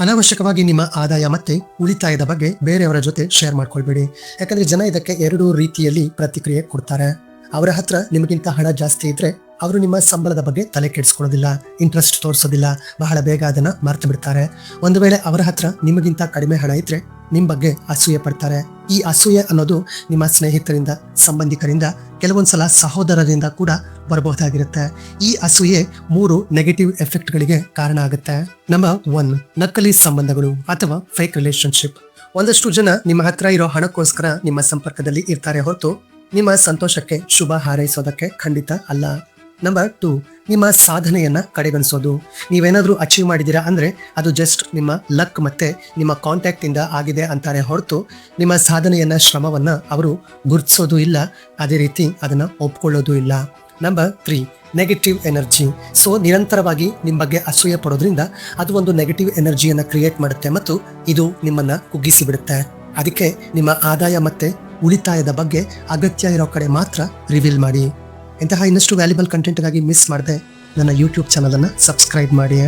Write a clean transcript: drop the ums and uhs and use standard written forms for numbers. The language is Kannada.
ಅನಾವಶ್ಯಕವಾಗಿ ನಿಮ್ಮ ಆದಾಯ ಮತ್ತೆ ಉಳಿತಾಯದ ಬಗ್ಗೆ ಬೇರೆಯವರ ಜೊತೆ ಶೇರ್ ಮಾಡ್ಕೊಳ್ಬೇಡಿ. ಯಾಕಂದ್ರೆ ಜನ ಇದಕ್ಕೆ ಎರಡು ರೀತಿಯಲ್ಲಿ ಪ್ರತಿಕ್ರಿಯೆ ಕೊಡ್ತಾರೆ. ಅವರ ಹತ್ರ ನಿಮಗಿಂತ ಹಣ ಜಾಸ್ತಿ ಇದ್ರೆ ಅವರು ನಿಮ್ಮ ಸಂಬಳದ ಬಗ್ಗೆ ತಲೆ ಕೆಡಿಸ್ಕೊಳ್ಳೋದಿಲ್ಲ, ಇಂಟ್ರೆಸ್ಟ್ ತೋರಿಸೋದಿಲ್ಲ, ಬಹಳ ಬೇಗ ಅದನ್ನ ಮರ್ತು ಬಿಡ್ತಾರೆ. ಒಂದು ವೇಳೆ ಅವರ ಹತ್ರ ನಿಮಗಿಂತ ಕಡಿಮೆ ಹಣ ಇದ್ರೆ ನಿಮ್ ಬಗ್ಗೆ ಅಸೂಯೆ ಪಡ್ತಾರೆ. ಈ ಅಸೂಯೆ ಅನ್ನೋದು ನಿಮ್ಮ ಸ್ನೇಹಿತರಿಂದ, ಸಂಬಂಧಿಕರಿಂದ, ಕೆಲವೊಂದ್ಸಲ ಸಹೋದರರಿಂದ ಕೂಡ ಬರಬಹುದಾಗಿರುತ್ತೆ. ಈ ಅಸೂಯೆ 3 ನೆಗೆಟಿವ್ ಎಫೆಕ್ಟ್ಗಳಿಗೆ ಕಾರಣ ಆಗುತ್ತೆ. ನಂಬರ್ 1, ನಕಲಿ ಸಂಬಂಧಗಳು ಅಥವಾ ಫೇಕ್ ರಿಲೇಶನ್ಶಿಪ್. ಒಂದಷ್ಟು ಜನ ನಿಮ್ಮ ಹತ್ರ ಇರೋ ಹಣಕ್ಕೋಸ್ಕರ ನಿಮ್ಮ ಸಂಪರ್ಕದಲ್ಲಿ ಇರ್ತಾರೆ ಹೊರತು ನಿಮ್ಮ ಸಂತೋಷಕ್ಕೆ ಶುಭ ಹಾರೈಸೋದಕ್ಕೆ ಖಂಡಿತ ಅಲ್ಲ. ನಂಬರ್ 2, ನಿಮ್ಮ ಸಾಧನೆಯನ್ನ ಕಡೆಗಣಿಸೋದು. ನೀವೇನಾದ್ರೂ ಅಚೀವ್ ಮಾಡಿದೀರಾ ಅಂದ್ರೆ ಅದು ಜಸ್ಟ್ ನಿಮ್ಮ ಲಕ್ ಮತ್ತೆ ನಿಮ್ಮ ಕಾಂಟ್ಯಾಕ್ಟ್ ಇಂದ ಆಗಿದೆ ಅಂತಾರೆ ಹೊರತು ನಿಮ್ಮ ಸಾಧನೆಯನ್ನ, ಶ್ರಮವನ್ನ ಅವರು ಗುರುತಿಸೋದು ಇಲ್ಲ, ಅದೇ ರೀತಿ ಅದನ್ನ ಒಪ್ಕೊಳ್ಳೋದು ಇಲ್ಲ. Number 3, negative energy. ಸೊ ನಿರಂತರವಾಗಿ ನಿಮ್ಮ ಬಗ್ಗೆ ಅಸೂಯೆ ಪಡೋದ್ರಿಂದ ಅದು ಒಂದು ನೆಗೆಟಿವ್ ಎನರ್ಜಿಯನ್ನ ಕ್ರಿಯೇಟ್ ಮಾಡುತ್ತೆ ಮತ್ತು ಇದು ನಿಮ್ಮನ್ನ ಕುಗ್ಗಿಸಿ ಬಿಡುತ್ತೆ. ಅದಕ್ಕೆ ನಿಮ್ಮ ಆದಾಯ ಮತ್ತೆ ಉಳಿತಾಯದ ಬಗ್ಗೆ ಅಗತ್ಯ ಇರೋ ಕಡೆ ಮಾತ್ರ ರಿವೀಲ್ ಮಾಡಿ. ಇಂತಹ ಇನ್ನಷ್ಟು ವ್ಯಾಲ್ಯೂಬಲ್ ಕಂಟೆಂಟ್ಗಾಗಿ ಮಿಸ್ ಮಾಡದೆ ನನ್ನ ಯೂಟ್ಯೂಬ್ ಚಾನಲ್ ಅನ್ನು ಸಬ್ಸ್ಕ್ರೈಬ್ ಮಾಡಿ.